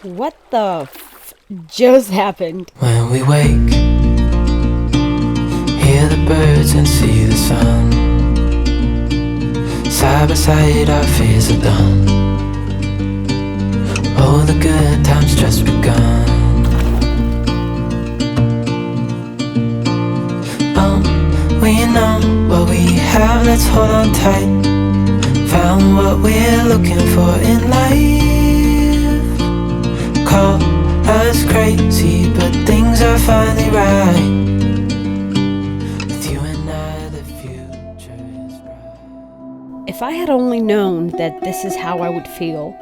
What the just happened? When we wake, hear the birds and see the sun. Side by side our fears are done. All the good times just begun. We know what we have, let's hold on tight. Found what we're looking for in life. Call us crazy, but things are finally right. With you and I, the future is bright. If I had only known that this is how I would feel,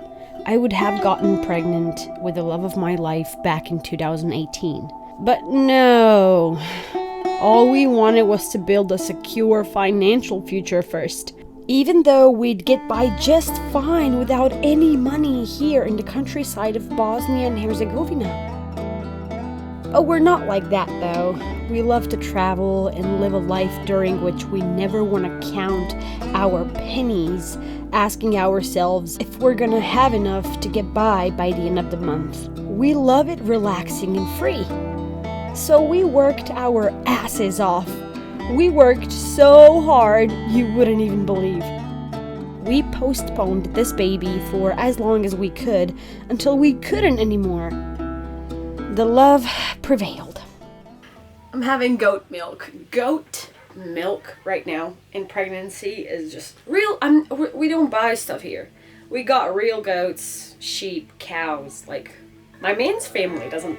I would have gotten pregnant with the love of my life back in 2018. But no. All we wanted was to build a secure financial future first. Even though we'd get by just fine without any money here in the countryside of Bosnia and Herzegovina. Oh, we're not like that though. We love to travel and live a life during which we never want to count our pennies, asking ourselves if we're gonna have enough to get by the end of the month. We love it relaxing and free. So we worked our asses off. We worked so hard you wouldn't even believe. We postponed this baby for as long as we could until we couldn't anymore. The love prevailed. I'm having goat milk. Goat milk right now in pregnancy is just real. We don't buy stuff here. We got real goats, sheep, cows. Like, my man's family doesn't.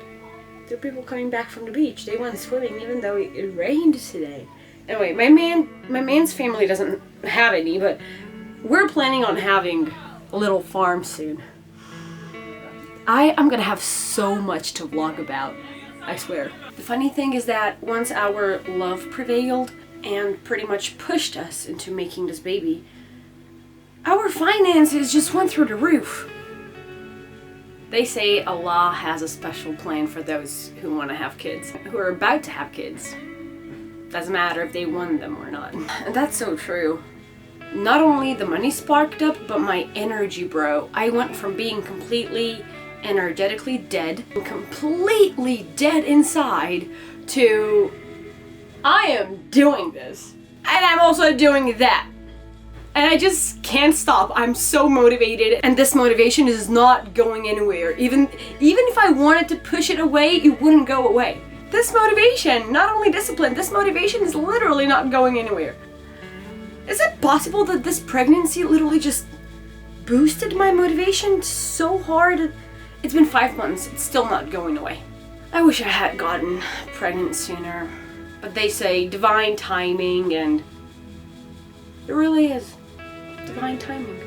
There are people coming back from the beach. They went swimming even though it rained today. Anyway, my man's family doesn't have any, but we're planning on having a little farm soon. I'm gonna have so much to vlog about, I swear. The funny thing is that once our love prevailed and pretty much pushed us into making this baby, our finances just went through the roof. They say Allah has a special plan for those who want to have kids, who are about to have kids. Doesn't matter if they want them or not. And that's so true. Not only the money sparked up, but my energy, bro. I went from being completely energetically dead, completely dead inside, to I am doing this. And I'm also doing that. And I just can't stop. I'm so motivated, and this motivation is not going anywhere. Even if I wanted to push it away, it wouldn't go away. This motivation, not only discipline, this motivation is literally not going anywhere. Is it possible that this pregnancy literally just boosted my motivation so hard? It's been 5 months, it's still not going away. I wish I had gotten pregnant sooner, but they say divine timing, and it really is. Divine timing.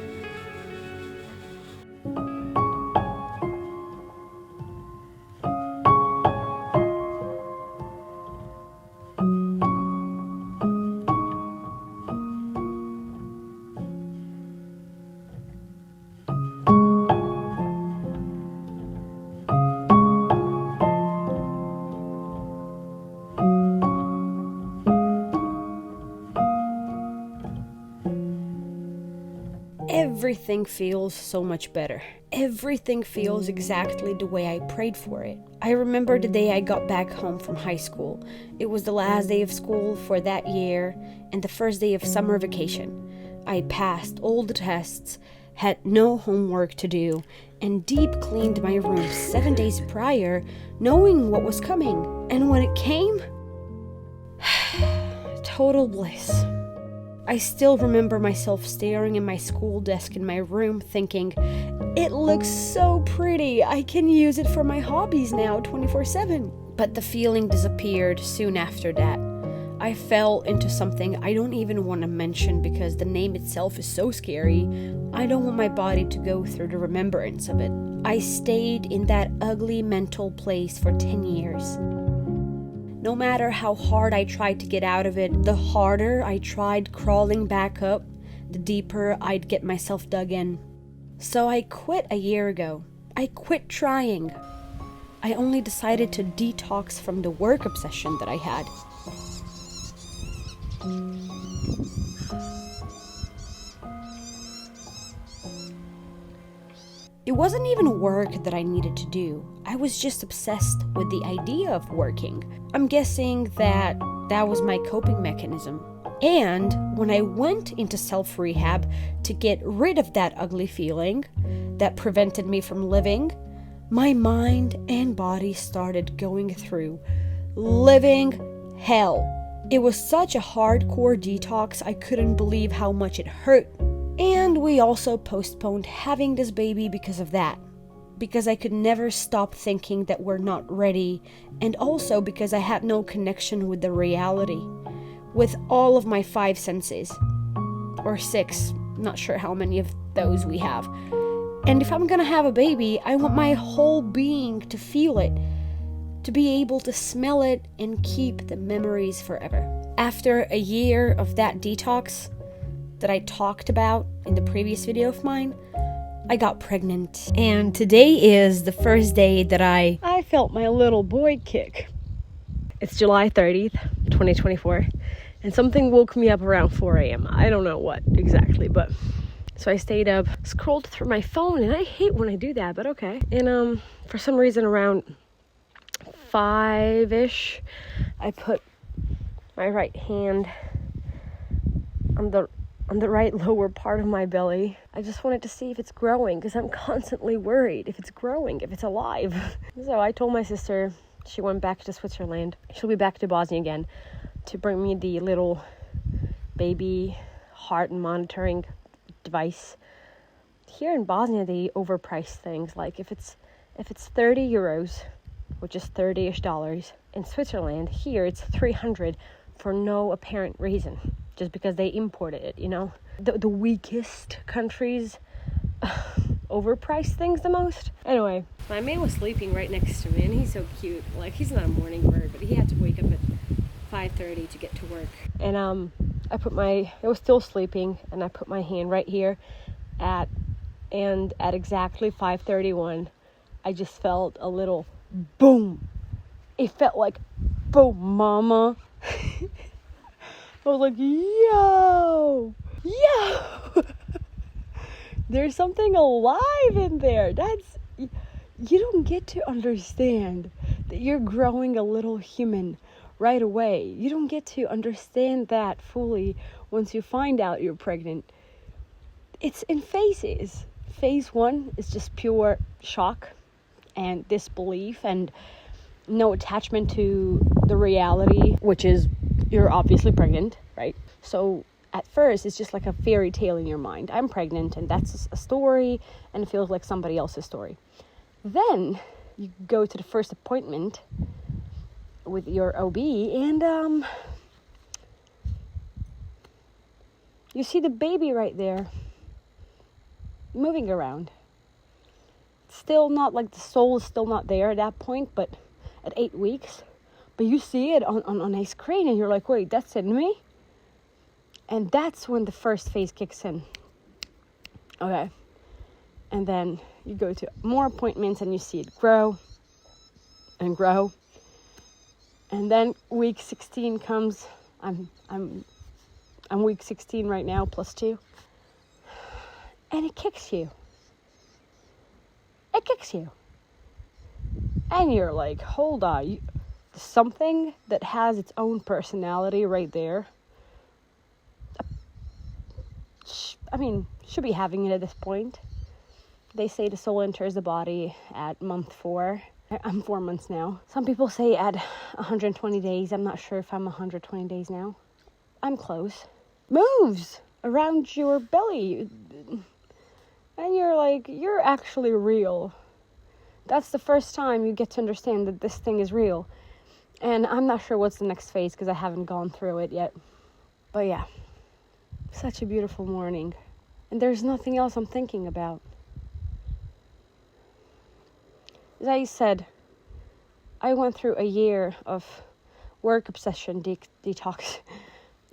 Everything feels so much better. Everything feels exactly the way I prayed for it. I remember the day I got back home from high school. It was the last day of school for that year and the first day of summer vacation. I passed all the tests, had no homework to do, and deep cleaned my room 7 days prior, knowing what was coming. And when it came, total bliss. I still remember myself staring at my school desk in my room thinking, it looks so pretty, I can use it for my hobbies now 24/7. But the feeling disappeared soon after that. I fell into something I don't even want to mention because the name itself is so scary. I don't want my body to go through the remembrance of it. I stayed in that ugly mental place for 10 years. No matter how hard I tried to get out of it, the harder I tried crawling back up, the deeper I'd get myself dug in. So I quit a year ago. I quit trying. I only decided to detox from the work obsession that I had. It wasn't even work that I needed to do. I was just obsessed with the idea of working. I'm guessing that was my coping mechanism. And when I went into self-rehab to get rid of that ugly feeling that prevented me from living, my mind and body started going through living hell. It was such a hardcore detox, I couldn't believe how much it hurt. And we also postponed having this baby because of that. Because I could never stop thinking that we're not ready, and also because I had no connection with the reality, with all of my 5 senses. Or 6, not sure how many of those we have. And if I'm gonna have a baby, I want my whole being to feel it, to be able to smell it and keep the memories forever. After a year of that detox that I talked about in the previous video of mine, I got pregnant. And today is the first day that I felt my little boy kick. It's July 30th, 2024, and something woke me up around 4 a.m. I don't know what exactly, but so I stayed up, scrolled through my phone, and I hate when I do that, but okay. And for some reason around 5-ish, I put my right hand on the right lower part of my belly. I just wanted to see if it's growing, because I'm constantly worried if it's growing, if it's alive. So I told my sister, she went back to Switzerland. She'll be back to Bosnia again to bring me the little baby heart monitoring device. Here in Bosnia, they overprice things. Like if it's 30 euros, which is $30-ish dollars, in Switzerland, here it's 300 for no apparent reason. Just because they imported it, you know? The weakest countries overprice things the most. Anyway, my man was sleeping right next to me, and he's so cute. Like, he's not a morning bird, but he had to wake up at 5:30 to get to work. And I was still sleeping, and I put my hand right here at exactly 5:31, I just felt a little boom. It felt like, boom, mama. I was like, yo, there's something alive in there. You don't get to understand that you're growing a little human right away. You don't get to understand that fully once you find out you're pregnant. It's in phases. Phase 1 is just pure shock and disbelief and no attachment to the reality, which is you're obviously pregnant, right? So at first, it's just like a fairy tale in your mind. I'm pregnant, and that's a story, and it feels like somebody else's story. Then you go to the first appointment with your OB, and you see the baby right there moving around. Still not like the soul is still not there at that point, but at 8 weeks. But you see it on a screen, and you're like, wait, that's in me? And that's when the first phase kicks in. Okay. And then you go to more appointments, and you see it grow and grow. And then week 16 comes. I'm week 16 right now, +2. And it kicks you. It kicks you. And you're like, hold on. Something that has its own personality right there. Should be having it at this point. They say the soul enters the body at month 4. I'm 4 months now. Some people say at 120 days. I'm not sure if I'm 120 days now. I'm close. Moves around your belly. And you're like, you're actually real. That's the first time you get to understand that this thing is real. And I'm not sure what's the next phase because I haven't gone through it yet. But yeah, such a beautiful morning. And there's nothing else I'm thinking about. As I said, I went through a year of work obsession detox.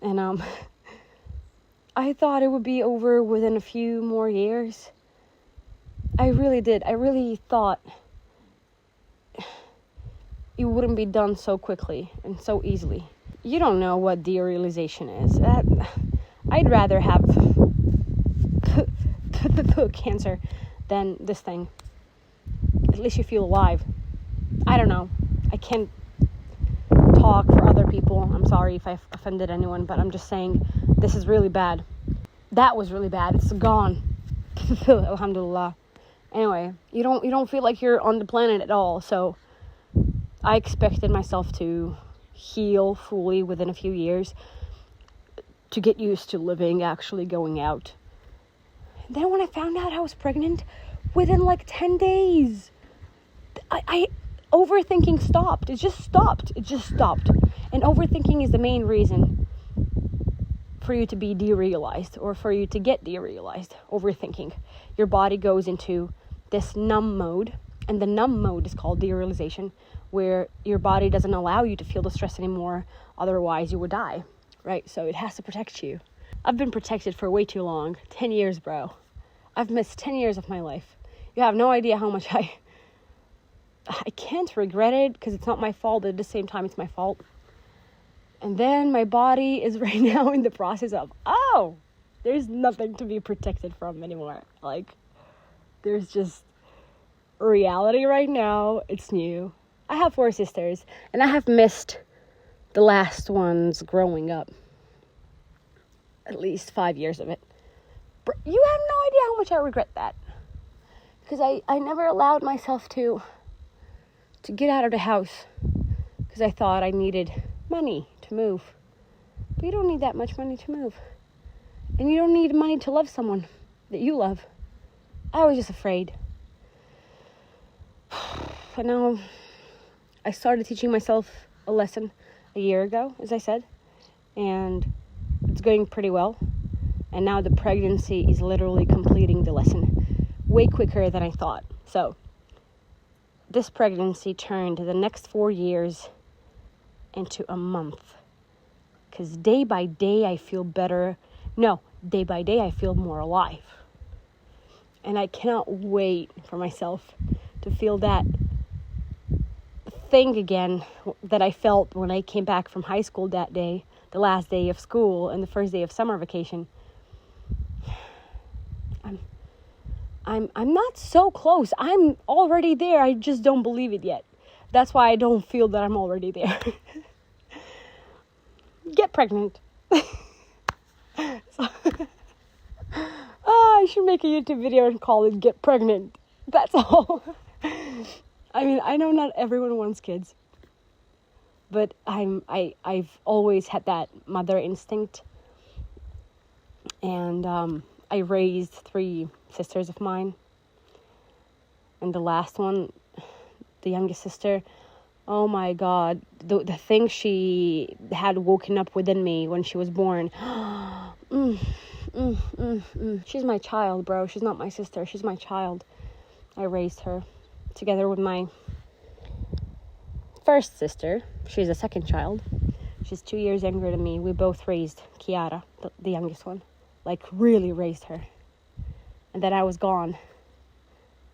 And I thought it would be over within a few more years. I really did. I really thought it wouldn't be done so quickly and so easily. You don't know what derealization is. I'd rather have cancer than this thing. At least you feel alive. I don't know. I can't talk for other people. I'm sorry if I offended anyone, but I'm just saying this is really bad. That was really bad. It's gone. Alhamdulillah. Anyway, you don't feel like you're on the planet at all. So I expected myself to heal fully within a few years, to get used to living, actually going out. And then when I found out I was pregnant, within like 10 days, I overthinking stopped. It just stopped. And overthinking is the main reason for you to be derealized, or for you to get derealized. Overthinking. Your body goes into this numb mode, and the numb mode is called derealization, where your body doesn't allow you to feel the stress anymore, otherwise you would die, right? So it has to protect you. I've been protected for way too long. 10 years, bro. I've missed 10 years of my life. You have no idea how much I can't regret it, because it's not my fault, but at the same time it's my fault. And then my body is right now in the process of, there's nothing to be protected from anymore. Like, there's just reality right now. It's new. I have 4 sisters, and I have missed the last ones growing up. At least 5 years of it. You have no idea how much I regret that. Because I never allowed myself to get out of the house. Because I thought I needed money to move. But you don't need that much money to move. And you don't need money to love someone that you love. I was just afraid. But now I started teaching myself a lesson a year ago, as I said. And it's going pretty well. And now the pregnancy is literally completing the lesson way quicker than I thought. So this pregnancy turned the next 4 years into a month. Because day by day I feel better. No, day by day I feel more alive. And I cannot wait for myself to feel that thing again that I felt when I came back from high school that day, the last day of school and the first day of summer vacation. I'm not so close. I'm already there. I just don't believe it yet. That's why I don't feel that I'm already there. Get pregnant. I should make a YouTube video and call it Get Pregnant. That's all. I mean, I know not everyone wants kids. But I've always had that mother instinct. And I raised 3 sisters of mine. And the last one, the youngest sister, oh my God, the thing she had woken up within me when she was born. She's my child, bro. She's not my sister. She's my child. I raised her together with my first sister. She's a second child. She's 2 years younger than me. We both raised Kiara, the youngest one. Like, really raised her. And then I was gone.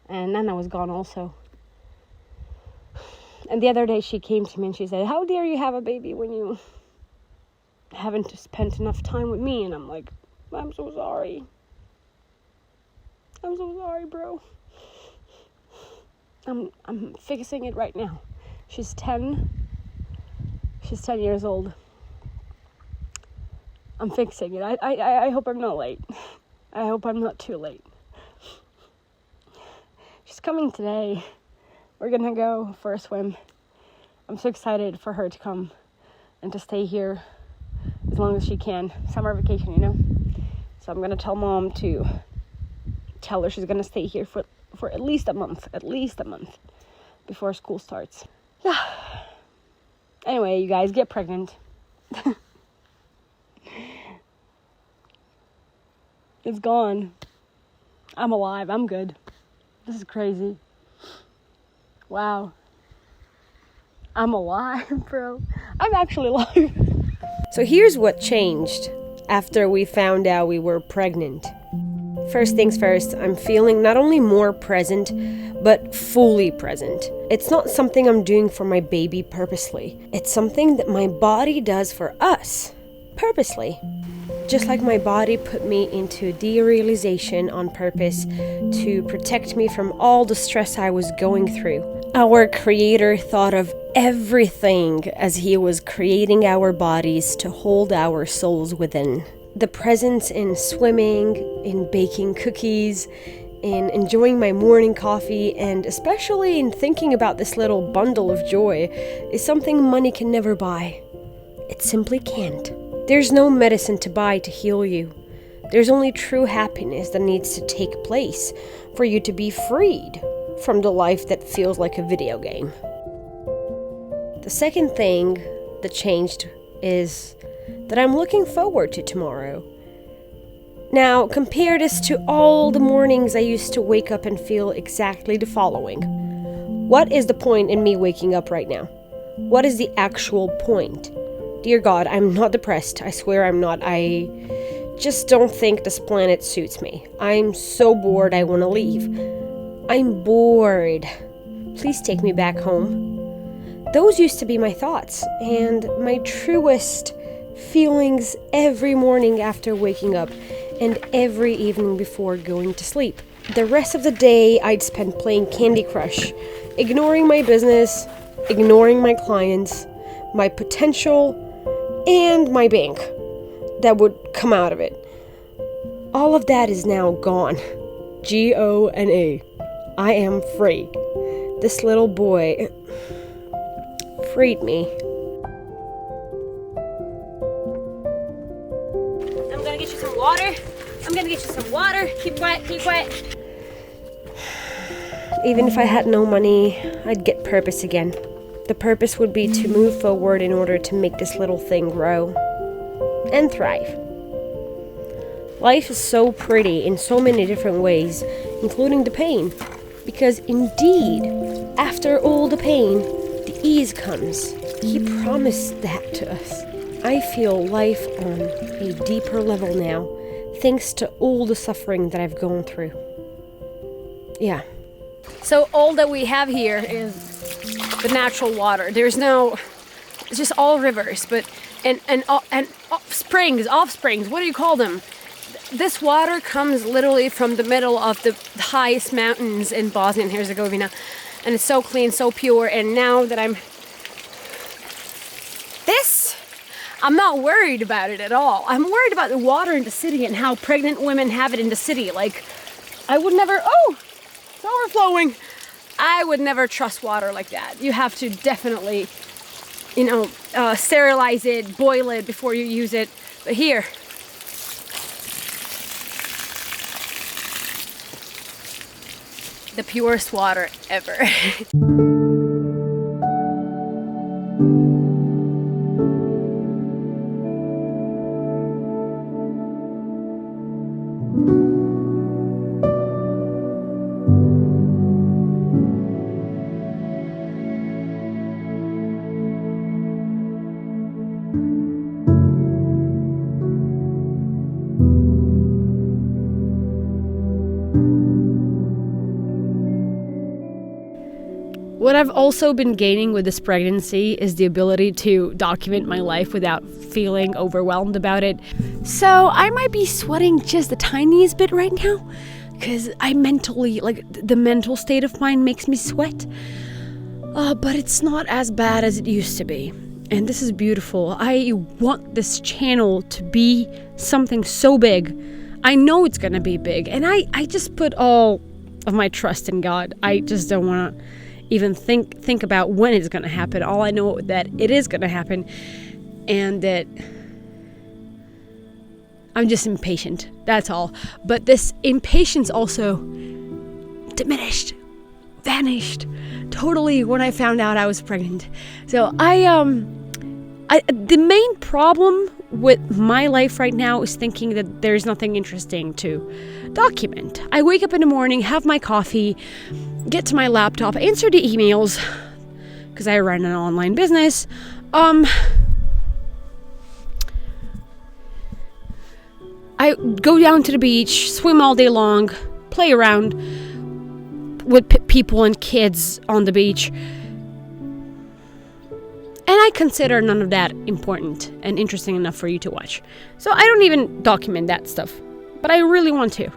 And Nana was gone also. And the other day she came to me and she said, how dare you have a baby when you haven't spent enough time with me? And I'm like, I'm so sorry. I'm so sorry, bro. I'm fixing it right now. She's 10. She's 10 years old. I'm fixing it. I hope I'm not late. I hope I'm not too late. She's coming today. We're gonna go for a swim. I'm so excited for her to come and to stay here as long as she can. Summer vacation, you know? So I'm gonna tell Mom to tell her she's gonna stay here for at least a month. At least a month before school starts. Yeah. Anyway, you guys, get pregnant. It's gone. I'm alive. I'm good. This is crazy. Wow. I'm alive, bro. I'm actually alive. So here's what changed after we found out we were pregnant. First things first, I'm feeling not only more present, but fully present. It's not something I'm doing for my baby purposely. It's something that my body does for us, purposely. just like my body put me into derealization on purpose to protect me from all the stress I was going through. Our Creator thought of everything as He was creating our bodies to hold our souls within. The presence in swimming, in baking cookies, in enjoying my morning coffee, and especially in thinking about this little bundle of joy is something money can never buy. It simply can't. There's no medicine to buy to heal you. There's only true happiness that needs to take place for you to be freed from the life that feels like a video game. The second thing that changed is that I'm looking forward to tomorrow. Now, compare this to all the mornings I used to wake up and feel exactly the following. What is the point in me waking up right now? What is the actual point? Dear God, I'm not depressed. I swear I'm not. I just don't think this planet suits me. I'm so bored I want to leave. I'm bored. Please take me back home. Those used to be my thoughts and my truest feelings every morning after waking up and every evening before going to sleep. The rest of the day I'd spend playing Candy Crush, ignoring my business, ignoring my clients, my potential, and my bank that would come out of it. All of that is now gone. Gone. I am free. This little boy freed me. I'm gonna get you some water. Keep quiet. Even if I had no money, I'd get purpose again. The purpose would be to move forward in order to make this little thing grow and thrive. Life is so pretty in so many different ways, including the pain. Because indeed, after all the pain, the ease comes. He promised that to us. I feel life on a deeper level now, thanks to all the suffering that I've gone through. Yeah. So all that we have here is the natural water. It's just all rivers, but and off springs. What do you call them? This water comes literally from the middle of the highest mountains in Bosnia and Herzegovina, and it's so clean, so pure. And now that I'm not worried about it at all. I'm worried about the water in the city and how pregnant women have it in the city. Like, I would never. Oh, it's overflowing. I would never trust water like that. You have to definitely, sterilize it, boil it before you use it. But here, the purest water ever. What I've also been gaining with this pregnancy is the ability to document my life without feeling overwhelmed about it. So I might be sweating just the tiniest bit right now because I mentally, the mental state of mind makes me sweat. But it's not as bad as it used to be. And this is beautiful. I want this channel to be something so big. I know it's going to be big. And I just put all of my trust in God. I just don't want to even think about when it's going to happen. All I know that it is going to happen, and that I'm just impatient. That's all. But this impatience also diminished, vanished totally when I found out I was pregnant. So the main problem with my life right now is thinking that there's nothing interesting to document. I wake up in the morning, have my coffee, get to my laptop, answer the emails, because I run an online business. I go down to the beach, swim all day long, play around with people and kids on the beach. And I consider none of that important and interesting enough for you to watch. So I don't even document that stuff. But I really want to.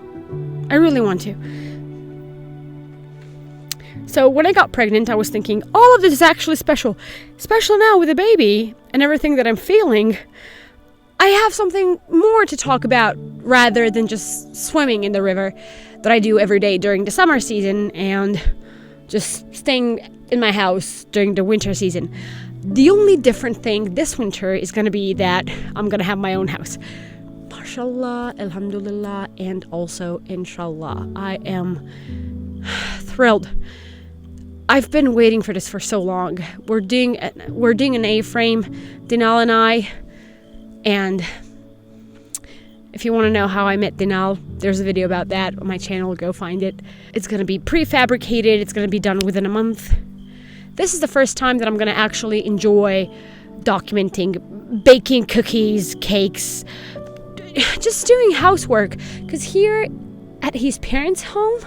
I really want to. So when I got pregnant, I was thinking, all of this is actually special. Special now with a baby and everything that I'm feeling. I have something more to talk about rather than just swimming in the river that I do every day during the summer season and just staying in my house during the winter season. The only different thing this winter is going to be that I'm going to have my own house. MashaAllah, Alhamdulillah, and also Inshallah. I am thrilled. I've been waiting for this for so long. We're doing an A-frame, Dinal and I, and if you want to know how I met Dinal, there's a video about that on my channel. Go find it. It's going to be prefabricated. It's going to be done within a month. This is the first time that I'm going to actually enjoy documenting baking cookies, cakes, just doing housework. Because here at his parents' home,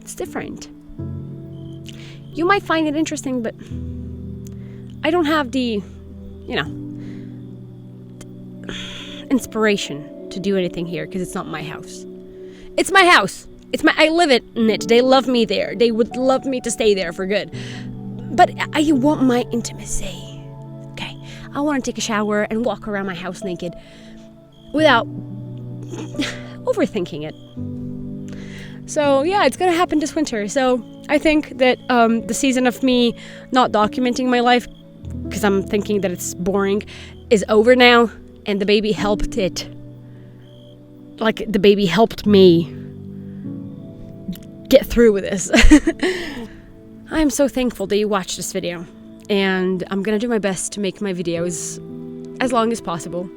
it's different. You might find it interesting, but I don't have the, inspiration to do anything here because it's not my house. It's my house. I live in it. They love me there. They would love me to stay there for good. But I want my intimacy. Okay. I want to take a shower and walk around my house naked without overthinking it. So yeah, it's gonna happen this winter. So I think that the season of me not documenting my life because I'm thinking that it's boring is over now, and the baby helped it. Like the baby helped me get through with this. I'm so thankful that you watched this video, and I'm gonna do my best to make my videos as long as possible,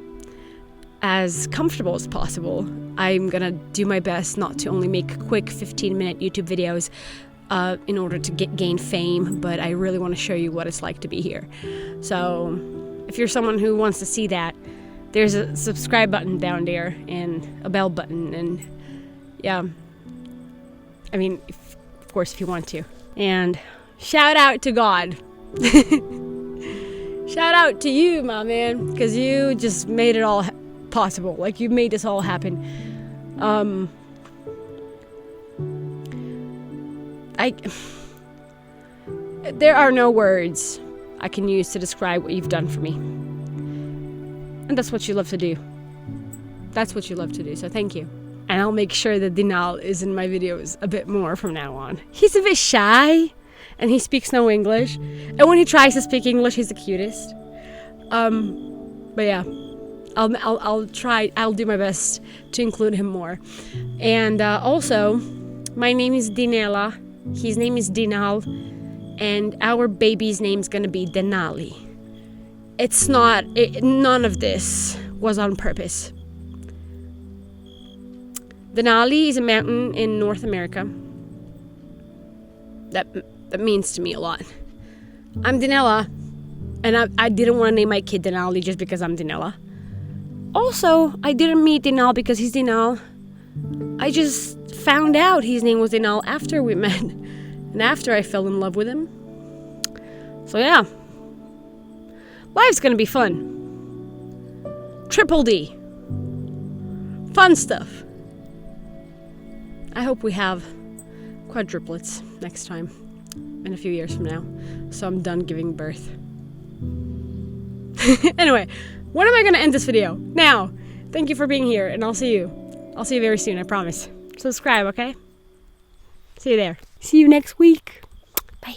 as comfortable as possible. I'm gonna do my best not to only make quick 15-minute YouTube videos in order to gain fame, but I really want to show you what it's like to be here. So if you're someone who wants to see that, there's a subscribe button down there and a bell button, and yeah, I mean, of course, if you want to. And shout out to God. Shout out to you, my man, because you just made it all possible. Like, you made this all happen. There are no words I can use to describe what you've done for me. And that's what you love to do. That's what you love to do, so thank you. And I'll make sure that Dinal is in my videos a bit more from now on. He's a bit shy, and he speaks no English. And when he tries to speak English, he's the cutest. But yeah, I'll try. I'll do my best to include him more. And also, my name is Dinela. His name is Dinal, and our baby's name's gonna be Denali. It's not. None of this was on purpose. Denali is a mountain in North America. That means to me a lot. I'm Dinella, and I didn't want to name my kid Denali just because I'm Dinella. Also, I didn't meet Dinal because he's Dinal. I just found out his name was Dinal after we met, and after I fell in love with him. So yeah, life's gonna be fun. Triple D. Fun stuff. I hope we have quadruplets next time, in a few years from now, so I'm done giving birth. Anyway, when am I going to end this video? Now. Thank you for being here, and I'll see you very soon, I promise. Subscribe, okay? See you there. See you next week. Bye.